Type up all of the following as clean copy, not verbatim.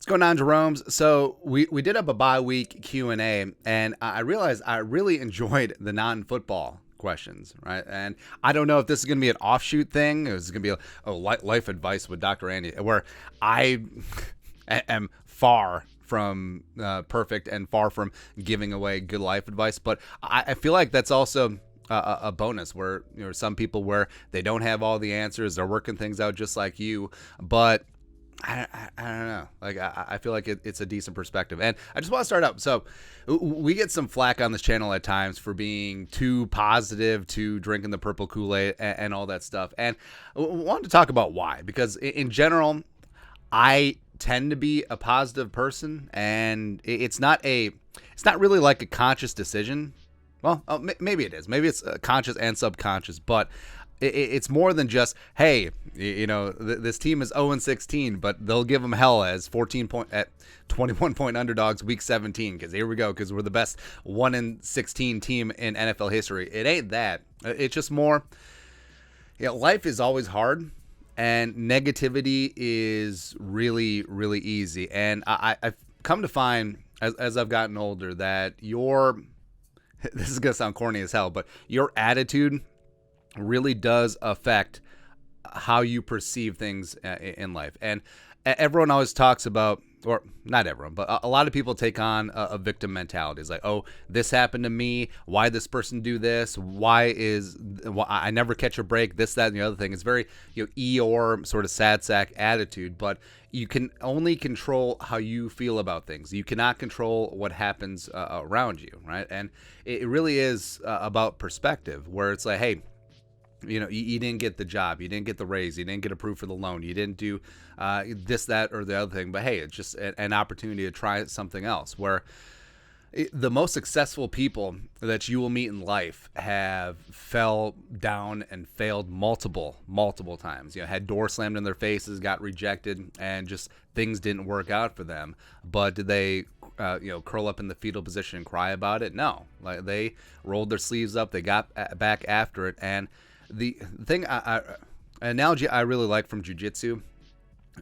What's going on, Jerome's? So we did up a bye-week Q&A, and I realized I really enjoyed the non-football questions, right? And I don't know if this is going to be an offshoot thing. It's going to be life advice with Dr. Andy, where I am far from perfect and far from giving away good life advice. But I feel like that's also a bonus where some people where they don't have all the answers, they're working things out just like you, but I don't know. Like I feel like it's a decent perspective, and I just want to start out. So we get some flack on this channel at times for being too positive, to drinking the purple Kool-Aid, and all that stuff. And I wanted to talk about why, because in general, I tend to be a positive person, and it's not really like a conscious decision. Well, maybe it is. Maybe it's conscious and subconscious, but it's more than just, hey, this team is 0-16, but they'll give them hell as 21-point underdogs week 17, because here we go, because we're the best 1-16 team in NFL history. It ain't that. It's just more, life is always hard, and negativity is really, really easy. And I've come to find, as I've gotten older, that this is going to sound corny as hell, but your attitude really does affect how you perceive things in life. And everyone always talks about, or not everyone, but a lot of people take on a victim mentality. It's like, oh, this happened to me. Why this person do this? Why I never catch a break? This, that, and the other thing. It's very Eeyore sort of sad sack attitude. But you can only control how you feel about things. You cannot control what happens around you, right? And it really is about perspective, where it's like, hey, you didn't get the job, you didn't get the raise, you didn't get approved for the loan, you didn't do this, that, or the other thing. But hey, it's just an opportunity to try something else. Where the most successful people that you will meet in life have fell down and failed multiple times. Had doors slammed in their faces, got rejected, and just things didn't work out for them. But did they curl up in the fetal position and cry about it? No. Like, they rolled their sleeves up, they got back after it. And the thing, an analogy I really like from jiu-jitsu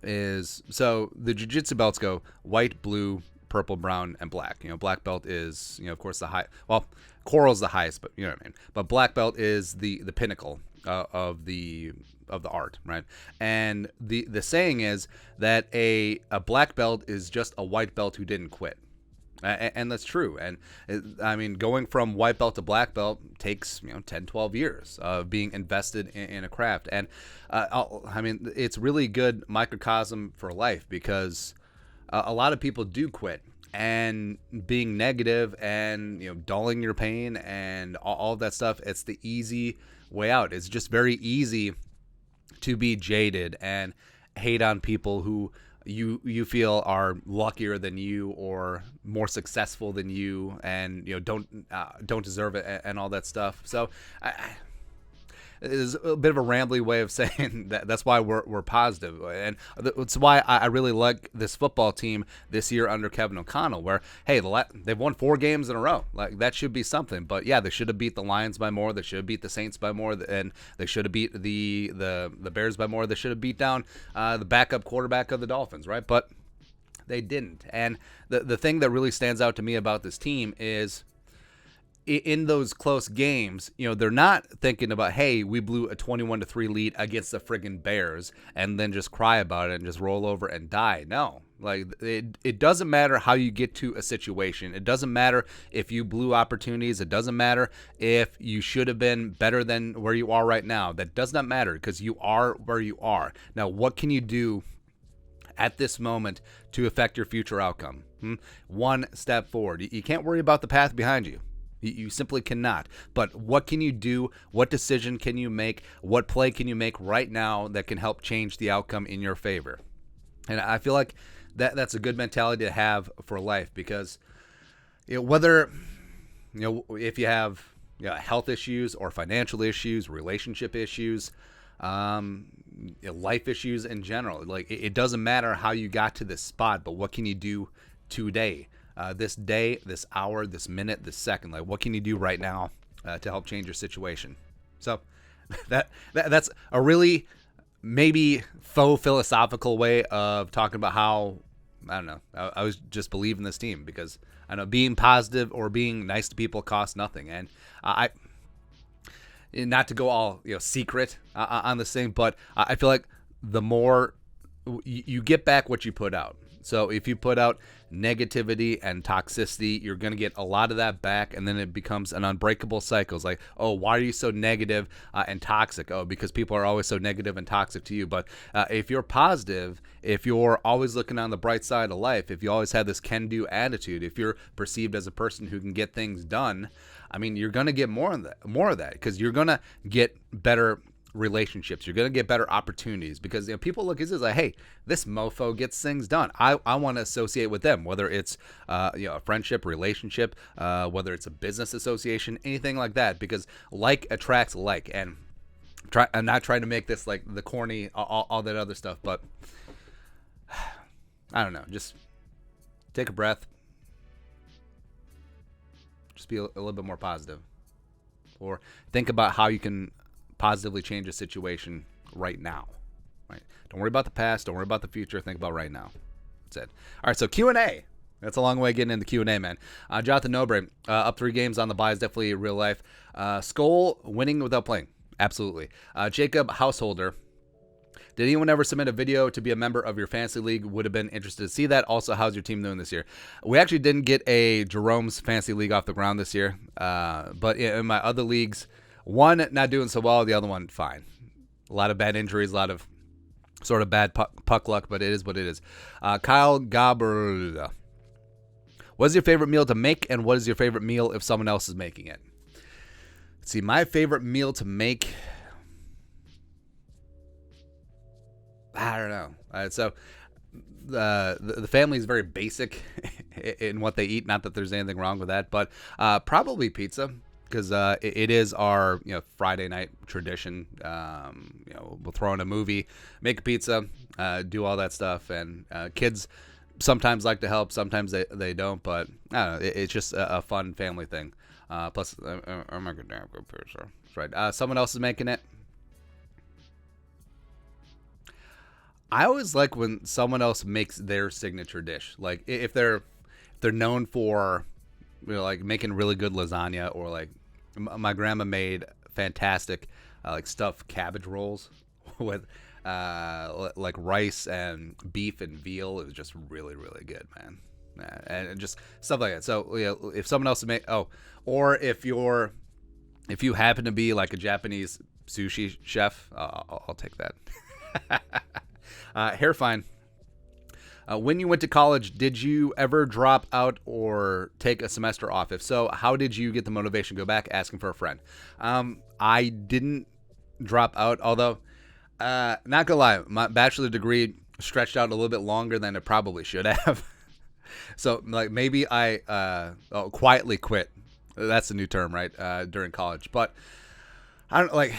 is, so the jiu-jitsu belts go white, blue, purple, brown, and black. Black belt is, of course, the high. Well, coral's the highest, but you know what I mean. But black belt is the pinnacle of the art, right? And the saying is that a black belt is just a white belt who didn't quit. And that's true. And I mean, going from white belt to black belt takes 10, 12 years of being invested in a craft. And I mean, it's really good microcosm for life, because a lot of people do quit, and being negative and dulling your pain and all of that stuff, it's the easy way out. It's just very easy to be jaded and hate on people who you feel are luckier than you or more successful than you, and don't deserve it, and all that stuff. So is a bit of a rambly way of saying that. That's why we're positive, and that's why I really like this football team this year under Kevin O'Connell, where, hey, they've won 4 games in a row. Like, that should be something. But yeah, they should have beat the Lions by more, they should have beat the Saints by more, and they should have beat the Bears by more. They should have beat down the backup quarterback of the Dolphins, right? But they didn't. And the thing that really stands out to me about this team is, in those close games, they're not thinking about, hey, we blew a 21-3 lead against the friggin' Bears, and then just cry about it and just roll over and die. No, like, it doesn't matter how you get to a situation. It doesn't matter if you blew opportunities. It doesn't matter if you should have been better than where you are right now. That does not matter, because you are where you are. Now, what can you do at this moment to affect your future outcome? One step forward. You can't worry about the path behind you. You simply cannot. But what can you do? What decision can you make? What play can you make right now that can help change the outcome in your favor? And I feel like that's a good mentality to have for life, because whether if you have health issues or financial issues, relationship issues, life issues in general, like, it doesn't matter how you got to this spot, but what can you do today? This day, this hour, this minute, this second. Like, what can you do right now to help change your situation? So that's a really maybe faux philosophical way of talking about how I don't know. I was just believe in this team because I know being positive or being nice to people costs nothing. And I not to go all secret on this thing, but I feel like the more you get back what you put out. So if you put out negativity and toxicity, you're going to get a lot of that back, and then it becomes an unbreakable cycle. It's like, oh, why are you so negative and toxic? Oh, because people are always so negative and toxic to you. But if you're positive, if you're always looking on the bright side of life, if you always have this can-do attitude, if you're perceived as a person who can get things done, I mean, you're going to get more of that because you're going to get better relationships. You're going to get better opportunities because people look at this like, hey, this mofo gets things done. I want to associate with them, whether it's a friendship, relationship, whether it's a business association, anything like that, because like attracts like. And I'm not trying to make this like the corny, all that other stuff, but I don't know. Just take a breath. Just be a little bit more positive, or think about how you can positively change a situation right now. Right? Don't worry about the past. Don't worry about the future. Think about right now. That's it. All right. So Q&A. That's a long way getting into Q&A, man. Jonathan Nobre, up 3 games on the bye is definitely real life. Skull winning without playing. Absolutely. Jacob Householder. Did anyone ever submit a video to be a member of your fantasy league? Would have been interested to see that. Also, how's your team doing this year? We actually didn't get a Jerome's fantasy league off the ground this year. But in my other leagues, one not doing so well, the other one fine. A lot of bad injuries, a lot of sort of bad puck luck, but it is what it is. Kyle Gaber. What is your favorite meal to make, and what is your favorite meal if someone else is making it? Let's see, my favorite meal to make, I don't know. So the family is very basic in what they eat. Not that there's anything wrong with that, but probably pizza. Because it is our Friday night tradition. We'll throw in a movie, make a pizza, do all that stuff, and kids sometimes like to help, sometimes they don't. But I don't know, it's just a fun family thing. Plus, I'm making damn good pizza. That's right. Someone else is making it. I always like when someone else makes their signature dish. Like if they're known for like making really good lasagna, or like my grandma made fantastic like stuffed cabbage rolls with like rice and beef and veal. It was just really, really good, man. And just stuff like that. So if someone else make or if you happen to be like a Japanese sushi chef, I'll take that. Hair fine. When you went to college, did you ever drop out or take a semester off? If so, how did you get the motivation to go back? Asking for a friend. I didn't drop out, although, not gonna lie, my bachelor degree stretched out a little bit longer than it probably should have. So, like, maybe I quietly quit. That's a new term, right? During college. But, I don't, like,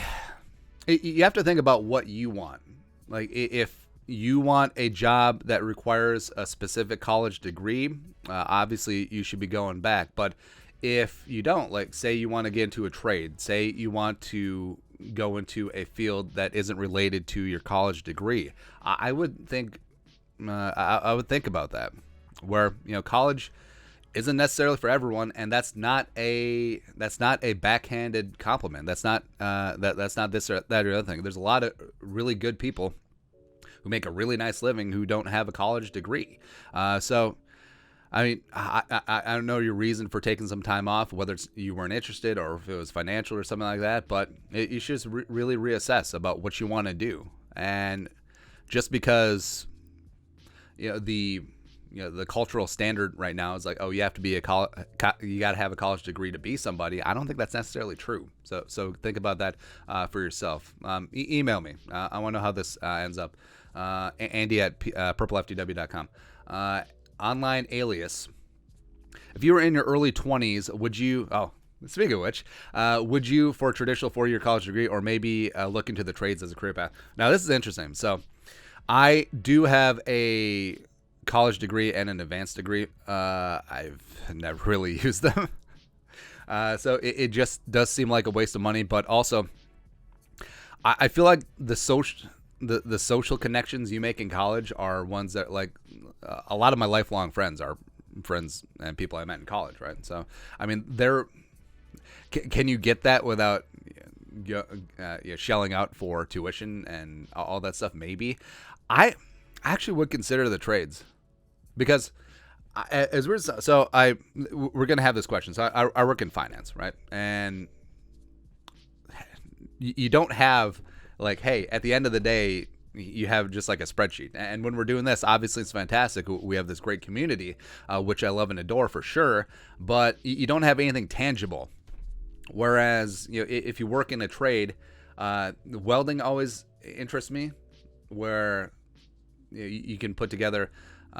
you have to think about what you want. Like, if you want a job that requires a specific college degree, obviously you should be going back. But if you don't, like, say you want to get into a trade, say you want to go into a field that isn't related to your college degree, I would think I would think about that. Where college isn't necessarily for everyone, and that's not a backhanded compliment. That's not that's not this or that or the other thing. There's a lot of really good people who make a really nice living who don't have a college degree. So, I mean, I don't know your reason for taking some time off, whether it's you weren't interested or if it was financial or something like that, but you should just really reassess about what you want to do. And just because, the cultural standard right now is like, oh, you have to be you got to have a college degree to be somebody. I don't think that's necessarily true. So think about that for yourself. Email me. I want to know how this ends up. Andy at purpleftw.com. Online alias. If you were in your early 20s, would you, speaking of which, would you, for a traditional 4-year college degree, or maybe look into the trades as a career path? Now, this is interesting. So I do have a college degree and an advanced degree. I've never really used them. So it just does seem like a waste of money, but also I feel like the the social connections you make in college are ones that like a lot of my lifelong friends are friends and people I met in college, right? So I mean, can you get that without shelling out for tuition and all that stuff? Maybe. I actually would consider the trades because we're gonna have this question. So I work in finance, right? And you don't have like, hey, at the end of the day, you have just like a spreadsheet. And when we're doing this, obviously it's fantastic. We have this great community, which I love and adore for sure. But you don't have anything tangible. Whereas, if you work in a trade, welding always interests me, where you can put together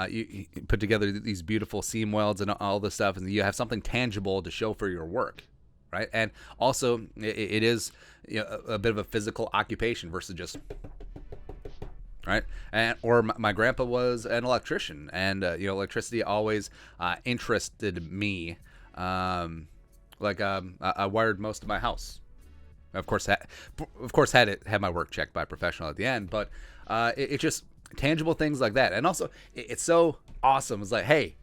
you put together these beautiful seam welds and all this stuff, and you have something tangible to show for your work, right? And also, it is a bit of a physical occupation versus just right. Or my grandpa was an electrician, and electricity always interested me. I wired most of my house. Of course, had my work checked by a professional at the end, but it's just tangible things like that. And also, it's so awesome. It's like, hey,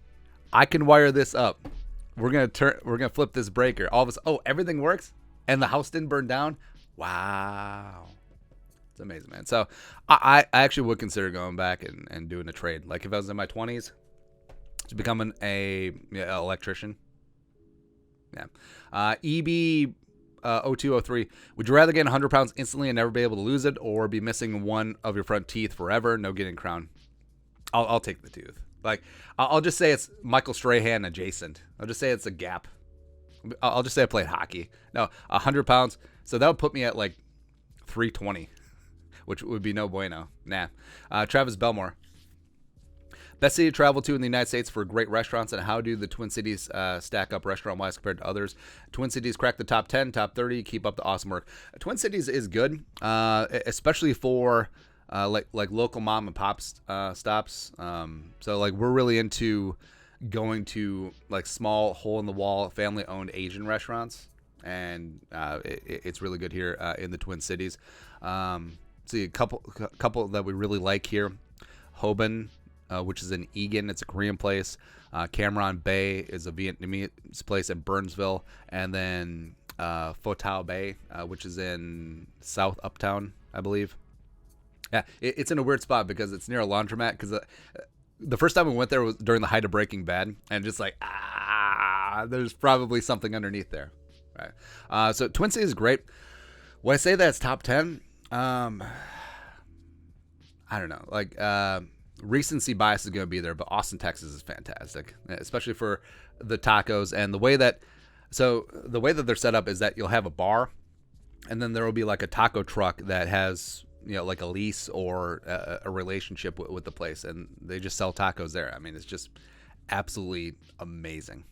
I can wire this up. We're gonna flip this breaker. All of a sudden, everything works, and the house didn't burn down. Wow, it's amazing, man. So I actually would consider going back and doing a trade. Like if I was in my 20s, to becoming a electrician. Yeah. EB 0203. Would you rather gain 100 pounds instantly and never be able to lose it, or be missing one of your front teeth forever? No getting crown. I'll take the tooth. Like I'll just say it's Michael Strahan adjacent. I'll just say it's a gap. I'll just say I played hockey. No, 100 pounds. So that would put me at like 320, which would be no bueno. Nah. Travis Belmore. Best city to travel to in the United States for great restaurants, and how do the Twin Cities stack up restaurant-wise compared to others? Twin Cities crack the top 10, top 30. Keep up the awesome work. Twin Cities is good, especially for like local mom and pop stops. So like we're really into going to like small hole-in-the-wall, family-owned Asian restaurants, and it's really good here in the Twin Cities. See a couple that we really like here. Hoban, which is in Egan. It's a Korean place. Cameron Bay is a Vietnamese place in Burnsville. And then Pho Tao Bay, which is in South Uptown, I believe. Yeah, it's in a weird spot because it's near a laundromat. Because the first time we went there was during the height of Breaking Bad. And just like, there's probably something underneath there. Right. So Twin Cities is great. When I say that it's top 10, I don't know. Like, recency bias is going to be there, but Austin, Texas is fantastic, especially for the tacos and the way that they're set up is that you'll have a bar, and then there will be like a taco truck that has like a lease or a relationship with the place, and they just sell tacos there. I mean, it's just absolutely amazing.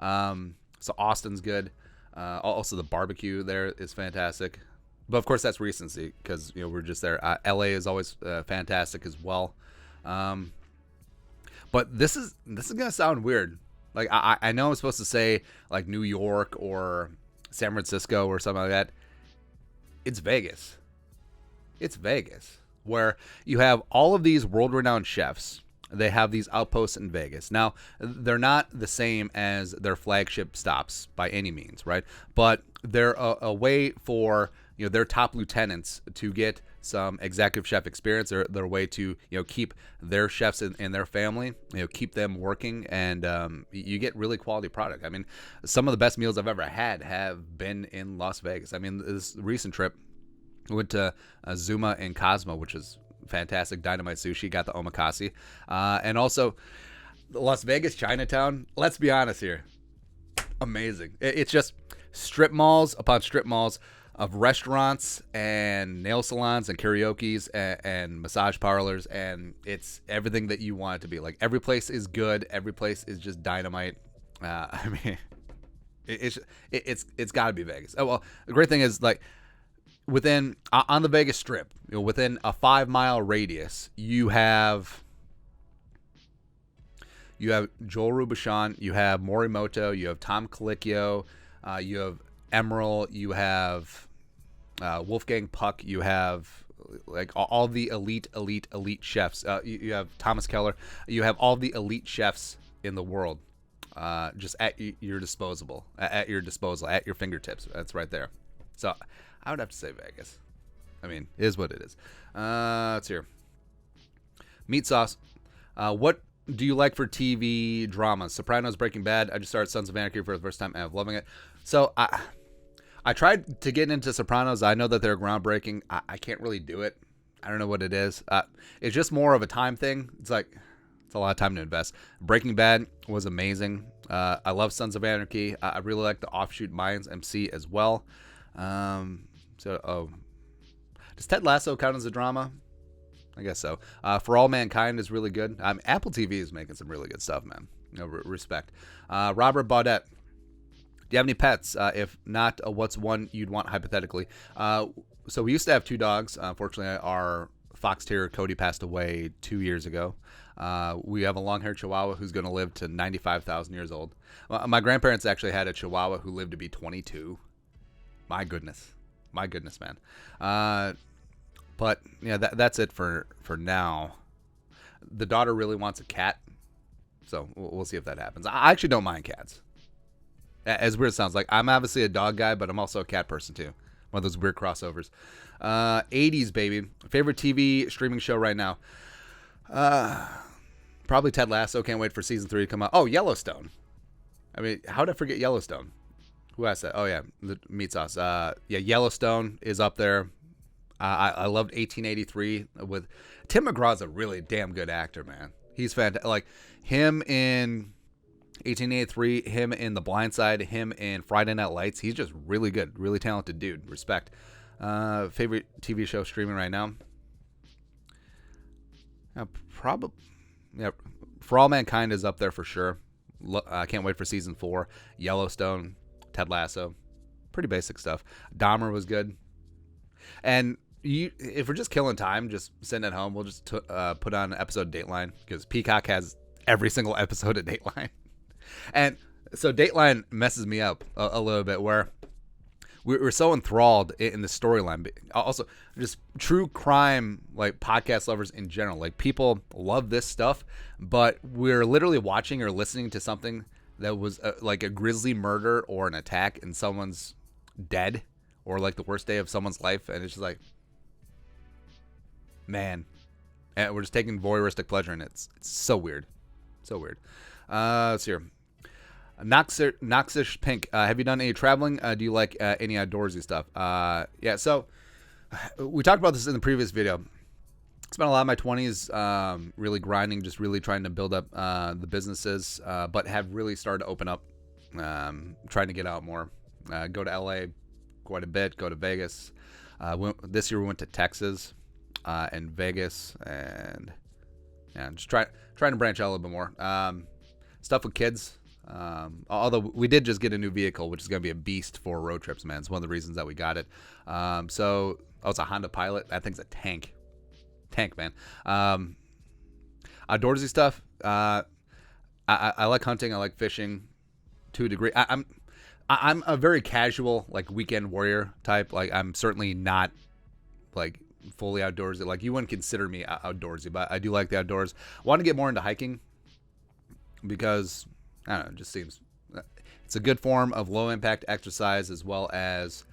So Austin's good. Also, the barbecue there is fantastic. But of course, that's recency because we're just there. LA is always fantastic as well. But this is gonna sound weird. Like I know I'm supposed to say like New York or San Francisco or something like that. It's Vegas. It's Vegas, where you have all of these world-renowned chefs. They have these outposts in Vegas. Now, they're not the same as their flagship stops by any means, right? But they're a way for their top lieutenants to get some executive chef experience. They're a way to keep their chefs in their family, keep them working, and you get really quality product. I mean, some of the best meals I've ever had have been in Las Vegas. I mean, this recent trip, we went to Zuma and Cosmo, which is fantastic. Dynamite sushi, got the omakase, and also Las Vegas Chinatown. Let's be honest here, amazing. It's just strip malls upon strip malls of restaurants and nail salons and karaoke's and massage parlors, and it's everything that you want it to be. Like every place is good. Every place is just dynamite. I mean, it's got to be Vegas. Oh well, the great thing is like within on the Vegas Strip, within a 5-mile radius, you have Joel Robuchon, you have Morimoto, you have Tom Colicchio, you have Emerald, you have Wolfgang Puck, you have like all the elite chefs. You have Thomas Keller. You have all the elite chefs in the world, just at your disposal, at your fingertips. That's right there. So I would have to say Vegas. I mean, it is what it is. Let's hear. Meat sauce. What do you like for TV dramas? Sopranos, Breaking Bad. I just started Sons of Anarchy for the first time and I'm loving it. So I tried to get into Sopranos. I know that they're groundbreaking. I can't really do it. I don't know what it is. It's just more of a time thing. It's a lot of time to invest. Breaking Bad was amazing. I love Sons of Anarchy. I really like the Offshoot Mayans MC as well. Does Ted Lasso count as a drama? I guess so. For All Mankind is really good. Apple TV is making some really good stuff, man. Respect. Robert Baudette. Do you have any pets? If not, what's one you'd want hypothetically? So we used to have 2 dogs. Unfortunately, our fox terrier Cody passed away 2 years ago. We have a long-haired Chihuahua who's going to live to 95,000 years old. My grandparents actually had a Chihuahua who lived to be 22. My goodness, man. But yeah, that's it for now. The daughter really wants a cat, so we'll see if that happens. I actually don't mind cats. As weird as it sounds, like I'm obviously a dog guy, but I'm also a cat person too. One of those weird crossovers. 80s baby. Favorite TV streaming show right now? Probably Ted Lasso. Can't wait for season 3 to come out. Oh, Yellowstone. I mean, how did I forget Yellowstone? Who asked that? Oh yeah, the meat sauce. Yeah, Yellowstone is up there. I loved 1883 with Tim McGraw's a really damn good actor, man. He's fantastic. Like him in 1883, him in The Blind Side, him in Friday Night Lights. He's just really good, really talented dude. Respect. Favorite TV show streaming right now? Probably. Yeah, For All Mankind is up there for sure. I can't wait for season 4. Yellowstone, Ted Lasso, pretty basic stuff. Dahmer was good. And if we're just killing time, just sitting at home, we'll just put on an episode of Dateline because Peacock has every single episode of Dateline. And so Dateline messes me up a little bit where we're so enthralled in the storyline. Also, just true crime, like podcast lovers in general, like people love this stuff, but we're literally watching or listening to something that was like a grisly murder or an attack and someone's dead or like the worst day of someone's life. And it's just like, man, and we're just taking voyeuristic pleasure in it. It's so weird. So weird. Let's see here. Noxish Pink. Have you done any traveling? Do you like any outdoorsy stuff? Yeah, so we talked about this in the previous video. Spent a lot of my 20s really grinding, just really trying to build up the businesses, but have really started to open up, trying to get out more. Go to LA quite a bit, go to Vegas. This year we went to Texas and Vegas, and yeah, just trying to branch out a little bit more. Stuff with kids. Although we did just get a new vehicle, which is going to be a beast for road trips, man. It's one of the reasons that we got it. It's a Honda Pilot. That thing's a tank, man. Outdoorsy stuff. I like hunting. I like fishing to a degree. I'm a very casual, like weekend warrior type. Like I'm certainly not like fully outdoorsy. Like you wouldn't consider me outdoorsy, but I do like the outdoors. I want to get more into hiking because I don't know, it just seems it's a good form of low impact exercise as well as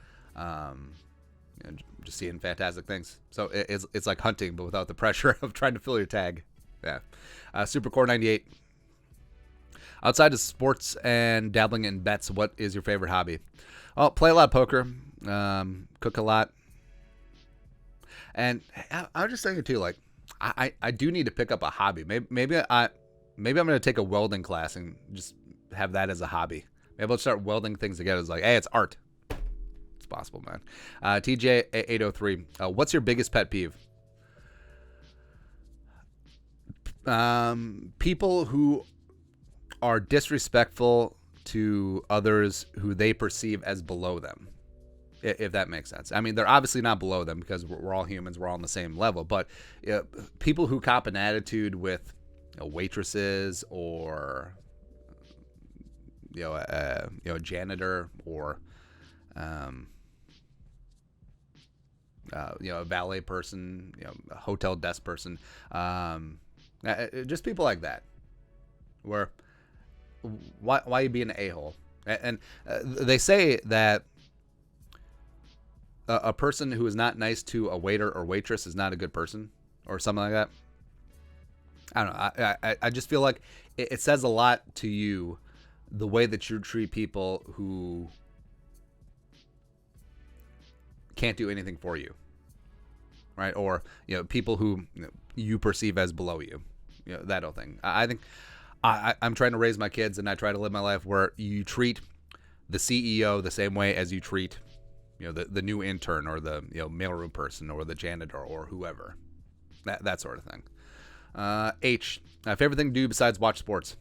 just seeing fantastic things. So it's like hunting, but without the pressure of trying to fill your tag. Yeah. Supercore 98. Outside of sports and dabbling in bets, what is your favorite hobby? I'll play a lot of poker, cook a lot. And I was just thinking too, like I do need to pick up a hobby. Maybe I'm going to take a welding class and just have that as a hobby. Maybe I'll start welding things together. It's like, hey, it's art. It's possible, man. TJ803. What's your biggest pet peeve? People who are disrespectful to others who they perceive as below them. If that makes sense. I mean, they're obviously not below them because we're all humans. We're all on the same level. But people who cop an attitude with waitresses or a janitor or a valet person, a hotel desk person, just people like that. Where why you being an a-hole? And they say that a person who is not nice to a waiter or waitress is not a good person, or something like that. I don't know. I just feel like it says a lot to you, the way that you treat people who can't do anything for you, right? Or people who you perceive as below you, that whole thing. I think I'm trying to raise my kids, and I try to live my life where you treat the CEO the same way as you treat the new intern, or the mailroom person, or the janitor, or whoever, that sort of thing. H, favorite thing to do besides watch sports.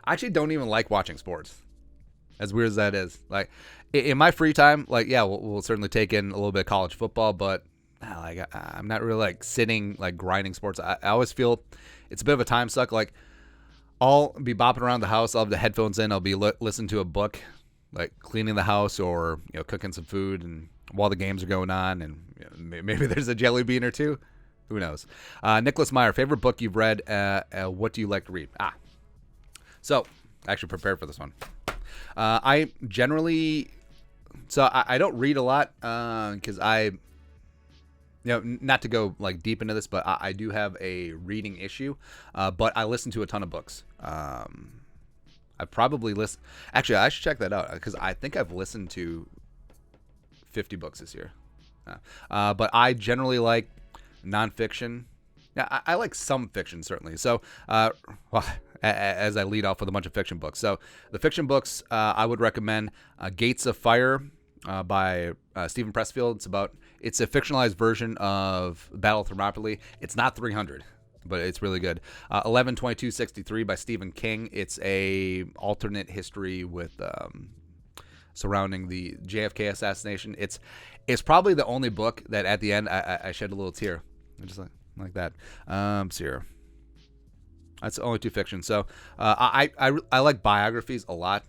I actually don't even like watching sports, as weird as that is. Like, in my free time, like, yeah, we'll certainly take in a little bit of college football, but I'm not really like sitting, like, grinding sports. I always feel it's a bit of a time suck. Like, I'll be bopping around the house. I'll have the headphones in. I'll be listening to a book, like cleaning the house, or cooking some food, and while the games are going on, and maybe there's a jelly bean or two. Who knows? Nicholas Meyer, favorite book you've read? What do you like to read? So I actually prepared for this one. I generally, I don't read a lot because not to go like deep into this, but I do have a reading issue. But I listen to a ton of books. I probably listen. Actually, I should check that out, because I think I've listened to 50 books this year. But I generally like nonfiction. Yeah, I like some fiction, certainly. So, as I lead off with a bunch of fiction books. So, the fiction books I would recommend: Gates of Fire by Stephen Pressfield. It's a fictionalized version of Battle of Thermopylae. It's not 300, but it's really good. 11/22/63 by Stephen King. It's a alternate history with surrounding the JFK assassination. It's probably the only book that at the end I shed a little tear. Just like that. So here. That's the only two fiction. So I like biographies a lot.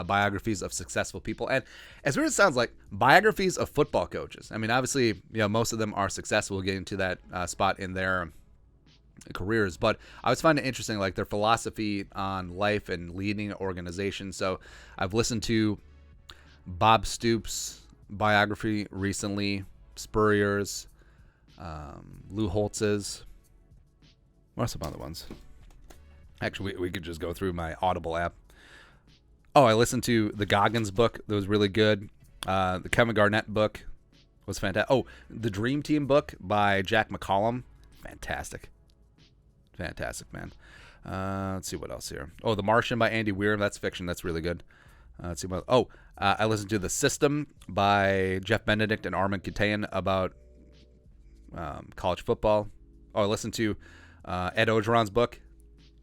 Biographies of successful people, and as weird as it sounds, like biographies of football coaches. I mean, obviously, most of them are successful getting to that spot in their careers, but I always find it interesting, like their philosophy on life and leading an organization. So I've listened to Bob Stoops' biography recently, Spurrier's, Lou Holtz's. What are some other ones? Actually, we could just go through my Audible app. Oh, I listened to the Goggins book. That was really good. The Kevin Garnett book was fantastic. Oh, the Dream Team book by Jack McCallum. Fantastic, man. Let's see what else here. Oh, The Martian by Andy Weir. That's fiction. That's really good. Let's see what. Oh, I listened to The System by Jeff Benedict and Armin Katayan about college football. Oh, I listened to Ed Ogeron's book.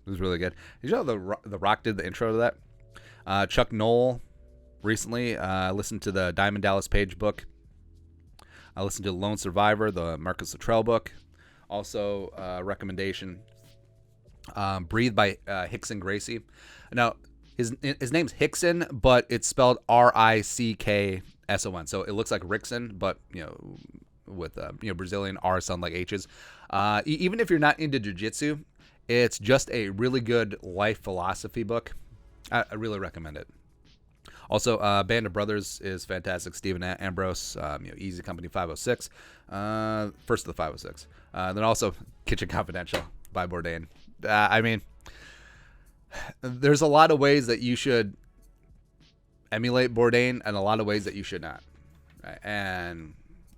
It was really good. Did you know the Rock did the intro to that? Chuck Knoll recently. I listened to the Diamond Dallas Page book. I listened to Lone Survivor, the Marcus Luttrell book. Also, recommendation, Breathe by Hickson Gracie. Now, his name's Hickson, but it's spelled Rickson. So it looks like Rickson, but with Brazilian R's sound like H's. Even if you're not into jiu-jitsu, it's just a really good life philosophy book. I really recommend it. Also, Band of Brothers is fantastic. Stephen Ambrose, Easy Company 506, first of the 506. Then also Kitchen Confidential by Bourdain. I mean, there's a lot of ways that you should emulate Bourdain, and a lot of ways that you should not. Right? And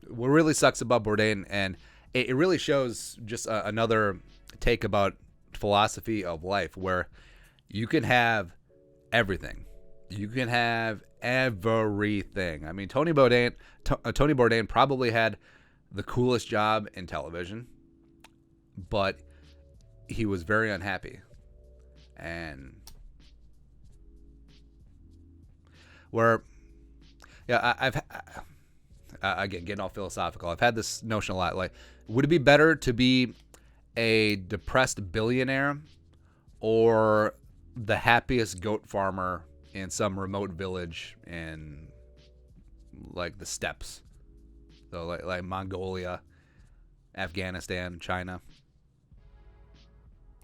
what really sucks about Bourdain, and it really shows just another take about philosophy of life, where you can have everything. You can have everything. I mean, Tony Bourdain probably had the coolest job in television, but he was very unhappy. And I've again, getting all philosophical. I've had this notion a lot. Like, would it be better to be a depressed billionaire or the happiest goat farmer in some remote village in like the steppes So like Mongolia, Afghanistan, China.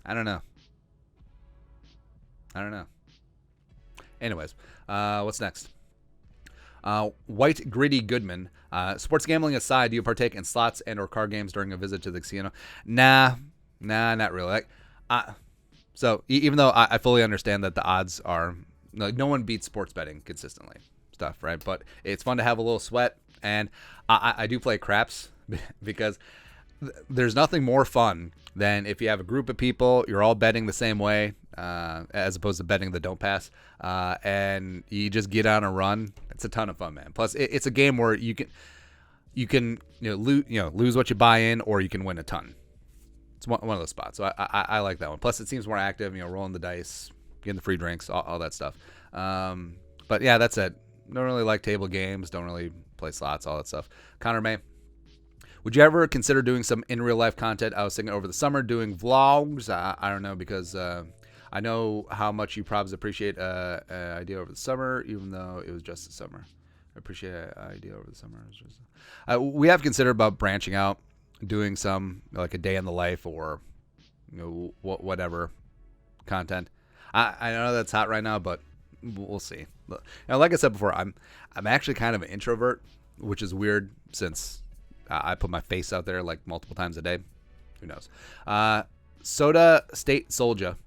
I don't know. Anyways, what's next? White Gritty Goodman. Sports gambling aside, do you partake in slots and or card games during a visit to the casino? Nah, not really. So even though I fully understand that the odds are, like, no one beats sports betting consistently, stuff, right? But it's fun to have a little sweat, and I do play craps because there's nothing more fun than if you have a group of people, you're all betting the same way, as opposed to betting the don't pass, and you just get on a run. It's a ton of fun, man. Plus, it's a game where you can lose what you buy in, or you can win a ton. It's one of those spots. So I like that one. Plus, it seems more active. Rolling the dice, getting the free drinks, all that stuff. But yeah, that's it. Don't really like table games. Don't really play slots, all that stuff. Connor May. Would you ever consider doing some in real life content? I was thinking over the summer doing vlogs. I don't know, because I know how much you probably appreciate idea over the summer, even though it was just the summer. I appreciate idea over the summer. We have considered about branching out, doing some like a day in the life or whatever content. I know that's hot right now, but we'll see. Like I said before, I'm actually kind of an introvert, which is weird since I put my face out there like multiple times a day. Who knows? Soda State Soldier.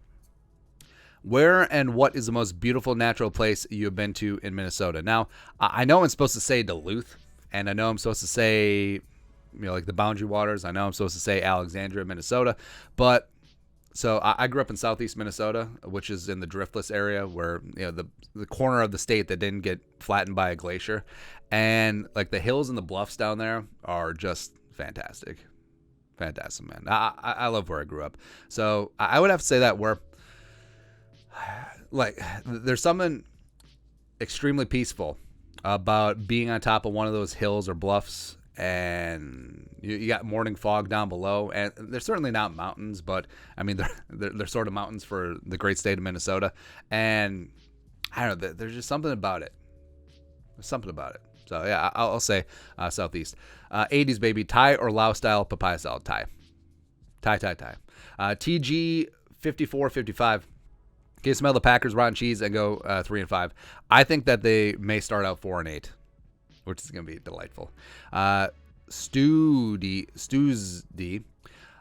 Where and what is the most beautiful natural place you have been to in Minnesota? Now, I know I'm supposed to say Duluth, and I know I'm supposed to say, like the Boundary Waters. I know I'm supposed to say Alexandria, Minnesota, but so I grew up in southeast Minnesota, which is in the Driftless area, where the corner of the state that didn't get flattened by a glacier, and like the hills and the bluffs down there are just fantastic, man. I love where I grew up, so I would have to say that where, like, there's something extremely peaceful about being on top of one of those hills or bluffs, and you got morning fog down below, and they're certainly not mountains, but I mean they're sort of mountains for the great state of Minnesota, and I don't know, there's just something about it. So yeah, I'll say southeast. 80s baby, Thai or Lao style papaya salad? Thai. TG 5455. Can you smell the Packers rotten cheese and go 3-5? I think that they may start out 4-8, which is going to be delightful. Stews D.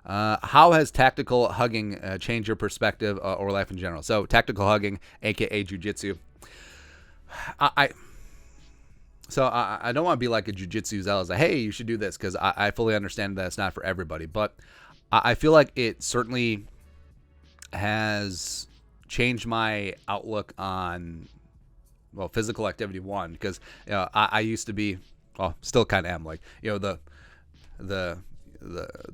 How has tactical hugging changed your perspective or life in general? So tactical hugging, aka jiu-jitsu. I don't want to be like a jiu-jitsu zealot, like, hey, you should do this, because I fully understand that it's not for everybody, but I feel like it certainly has changed my outlook on, well, physical activity, one, because I used to be, well, still kind of am, like, the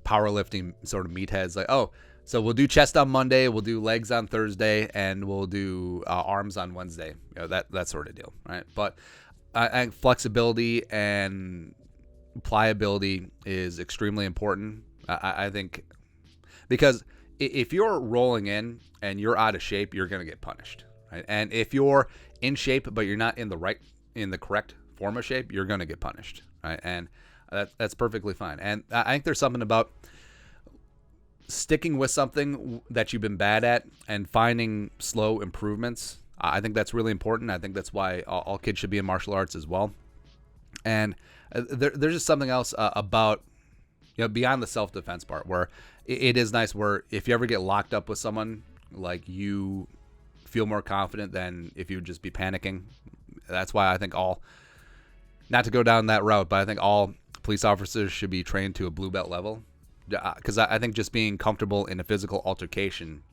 powerlifting sort of meatheads, like, oh, so we'll do chest on Monday, we'll do legs on Thursday, and we'll do arms on Wednesday, that sort of deal, right? But I think flexibility and pliability is extremely important. I think, because if you're rolling in and you're out of shape, you're going to get punished, right? And if you're in shape but you're not in the correct form of shape, you're going to get punished, right? And that's perfectly fine. And I think there's something about sticking with something that you've been bad at and finding slow improvements. I think that's really important. I think that's why all kids should be in martial arts as well. And there's just something else about, beyond the self-defense part, where it is nice where if you ever get locked up with someone, like, you feel more confident than if you would just be panicking. That's why I think not to go down that route, but I think all police officers should be trained to a blue belt level, because I think just being comfortable in a physical altercation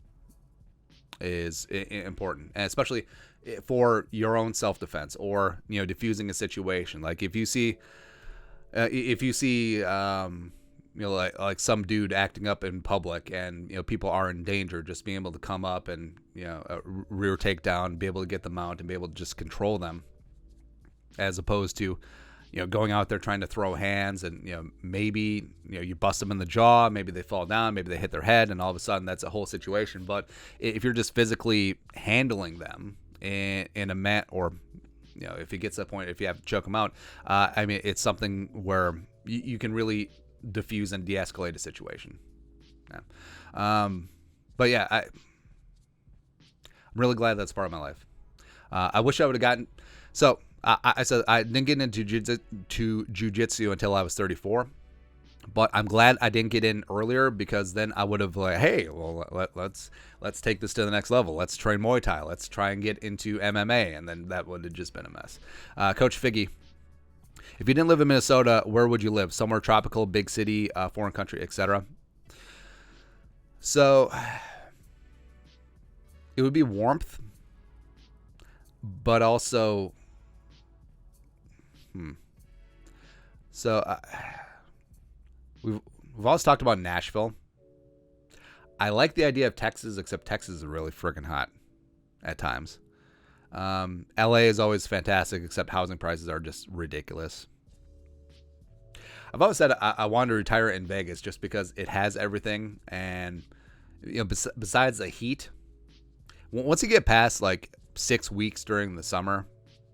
is important, and especially for your own self-defense, or diffusing a situation. Like if you see like some dude acting up in public, and people are in danger, just being able to come up and a rear takedown, be able to get them out and be able to just control them, as opposed to going out there trying to throw hands, and maybe you bust them in the jaw, maybe they fall down, maybe they hit their head, and all of a sudden that's a whole situation. But if you're just physically handling them in a mat, or if it gets to the point, if you have to choke them out, I mean, it's something where you can really diffuse and de-escalate a situation. Yeah. But yeah, I'm really glad that's part of my life. I wish I would have gotten. So I said I didn't get into jujitsu until I was 34. But I'm glad I didn't get in earlier, because then I would have like, hey, well, let's take this to the next level. Let's train Muay Thai. Let's try and get into MMA, and then that would have just been a mess. Coach Figgy, if you didn't live in Minnesota, where would you live? Somewhere tropical, big city, foreign country, etc. So it would be warmth, but also, so. We've always talked about Nashville. I like the idea of Texas, except Texas is really freaking hot at times. LA is always fantastic, except housing prices are just ridiculous. I've always said I wanted to retire in Vegas just because it has everything, and besides the heat, once you get past like 6 weeks during the summer,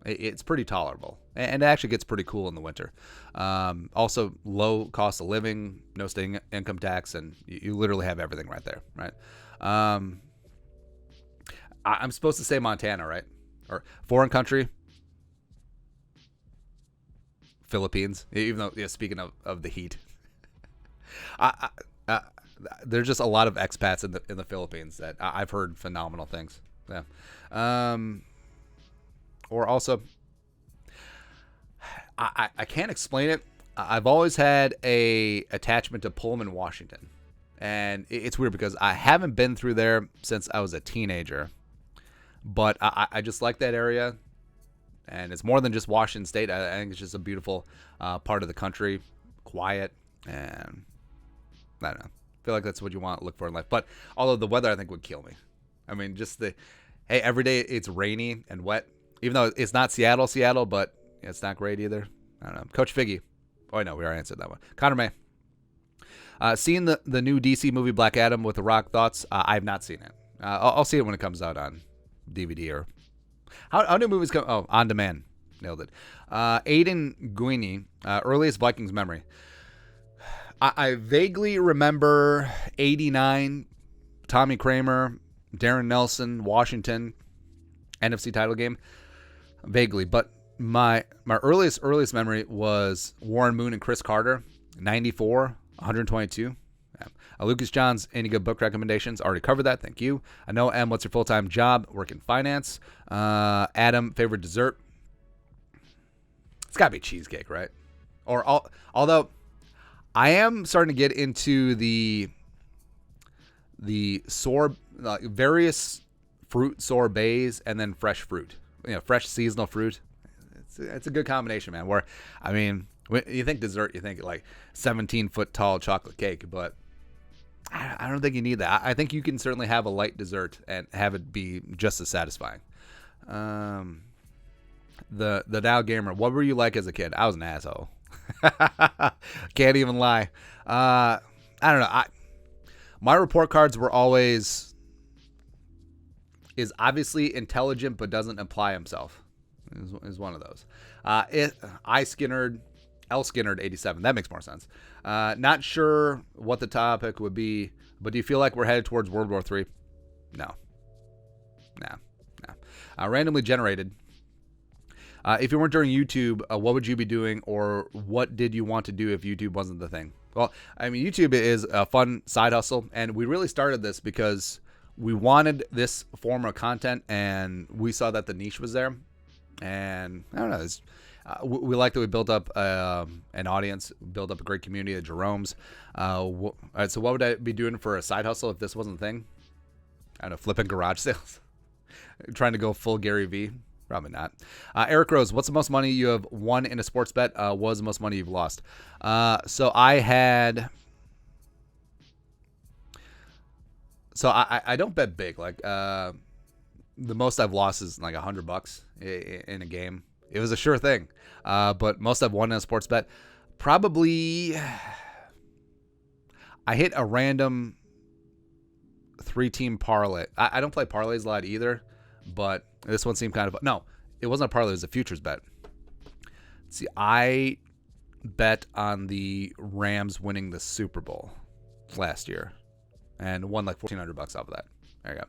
it's pretty tolerable, and it actually gets pretty cool in the winter. Also, low cost of living, no state income tax, and you literally have everything right there, right? I'm supposed to say Montana, right? Or foreign country, Philippines, even though, speaking of the heat. There's just a lot of expats in the Philippines that I've heard phenomenal things. Yeah. Or also, I can't explain it. I've always had a attachment to Pullman, Washington. And it's weird because I haven't been through there since I was a teenager. But I just like that area. And it's more than just Washington State. I think it's just a beautiful part of the country. Quiet. And I don't know. I feel like that's what you want to look for in life. But although the weather, I think, would kill me. I mean, just hey, every day it's rainy and wet. Even though it's not Seattle, but it's not great either. I don't know. Coach Figgy. Oh, no, we already answered that one. Connor May. Seeing the new DC movie Black Adam with The Rock, thoughts? I have not seen it. I'll see it when it comes out on DVD or... How do movies come? Oh, on demand. Nailed it. Aiden Guini, earliest Vikings memory. I vaguely remember 89, Tommy Kramer, Darren Nelson, Washington, NFC title game. Vaguely, but my earliest memory was Warren Moon and Chris Carter, 94, 122. Yeah. Lucas Johns, any good book recommendations? Already covered that. Thank you. I know, M, what's your full-time job? Work in finance. Adam, favorite dessert? It's got to be cheesecake, right? Although I am starting to get into the various fruit sorbets and then fresh fruit. Fresh seasonal fruit. It's a good combination, man. Where, I mean, when you think dessert, you think like 17-foot tall chocolate cake, but I don't think you need that. I think you can certainly have a light dessert and have it be just as satisfying. The Dow Gamer, what were you like as a kid? I was an asshole. Can't even lie. I don't know. My report cards were always is obviously intelligent but doesn't apply himself. Is one of those. L Skinnerd 87. That makes more sense. Not sure what the topic would be, but do you feel like we're headed towards World War III? No. Randomly generated. If you weren't during YouTube, what would you be doing, or what did you want to do if YouTube wasn't the thing? Well, I mean, YouTube is a fun side hustle, and we really started this because we wanted this form of content, and we saw that the niche was there. And I don't know, we like that we built up an audience, built up a great community of Jerome's. All right, so what would I be doing for a side hustle if this wasn't a thing? I don't know, flipping garage sales, trying to go full Gary V. Probably not. Eric Rose, what's the most money you have won in a sports bet? What was the most money you've lost? So I don't bet big. Like the most I've lost is like $100 in a game. It was a sure thing. But most I've won in a sports bet, probably I hit a random 3-team parlay. I don't play parlays a lot either, but this one seemed kind of... No, it wasn't a parlay. It was a futures bet. See, I bet on the Rams winning the Super Bowl last year and won like $1,400 off of that. There you go.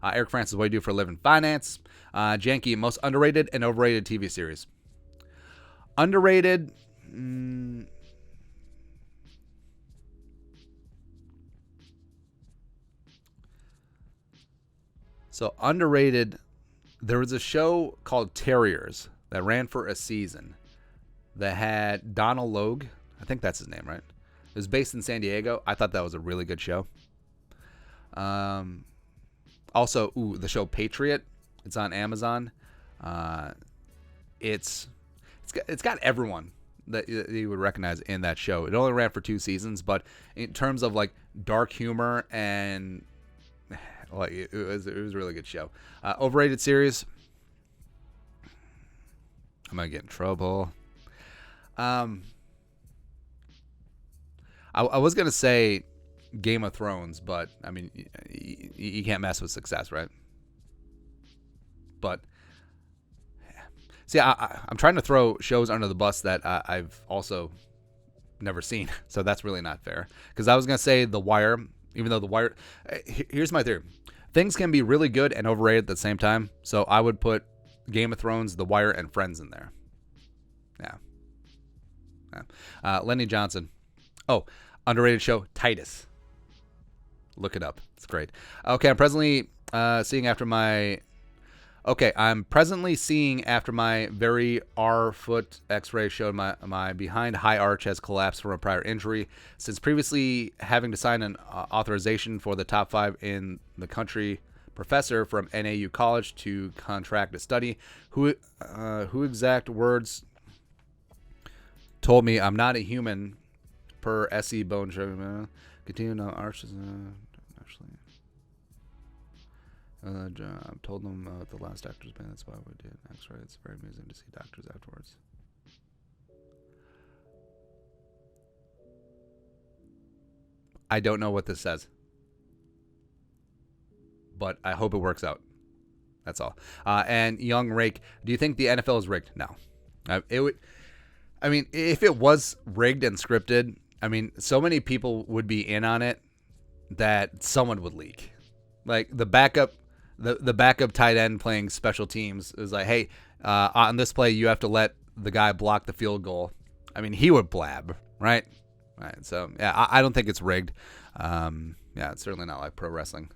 Eric Francis, what do you do for a living? Finance. Janky, most underrated and overrated TV series. Underrated. So underrated. There was a show called Terriers that ran for a season that had Donald Logue. I think that's his name, right? It was based in San Diego. I thought that was a really good show. Also, the show Patriot. It's on Amazon. It's got everyone that you would recognize in that show. It only ran for 2 seasons, but in terms of like dark humor and like it was a really good show. Overrated series. I'm gonna get in trouble. I was gonna say Game of Thrones, but I mean, you can't mess with success, right? But see, I'm trying to throw shows under the bus that I've also never seen, so that's really not fair. Because I was gonna say The Wire, even though The Wire. Here's my theory: things can be really good and overrated at the same time. So I would put Game of Thrones, The Wire, and Friends in there. Yeah. Lenny Johnson. Oh, underrated show Titus. Look it up. It's great. Okay, I'm presently seeing after my very R-foot X-ray showed my behind high arch has collapsed from a prior injury. Since previously having to sign an authorization for the top 5 in the country professor from NAU College to contract a study, who exact words told me I'm not a human per SE bone sugar. Continue no arches. Actually, I told them the last doctor's been. That's why we did X-ray. It's very amusing to see doctors afterwards. I don't know what this says, but I hope it works out. That's all. And Young Rake, do you think the NFL is rigged? No. It would. I mean, if it was rigged and scripted, I mean, so many people would be in on it that someone would leak. Like the backup tight end playing special teams is like, hey, on this play, you have to let the guy block the field goal. I mean, he would blab, right? Right. So, yeah, I don't think it's rigged. Yeah, it's certainly not like pro wrestling.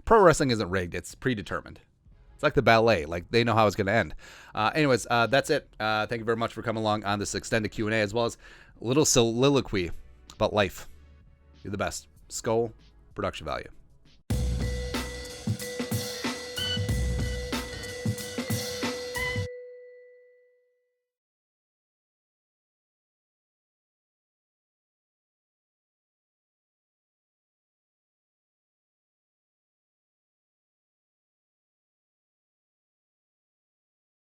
Pro wrestling isn't rigged. It's predetermined. It's like the ballet. Like, they know how it's going to end. Anyways, that's it. Thank you very much for coming along on this extended Q&A, as well as a little soliloquy about life. You're the best. Skull, production value.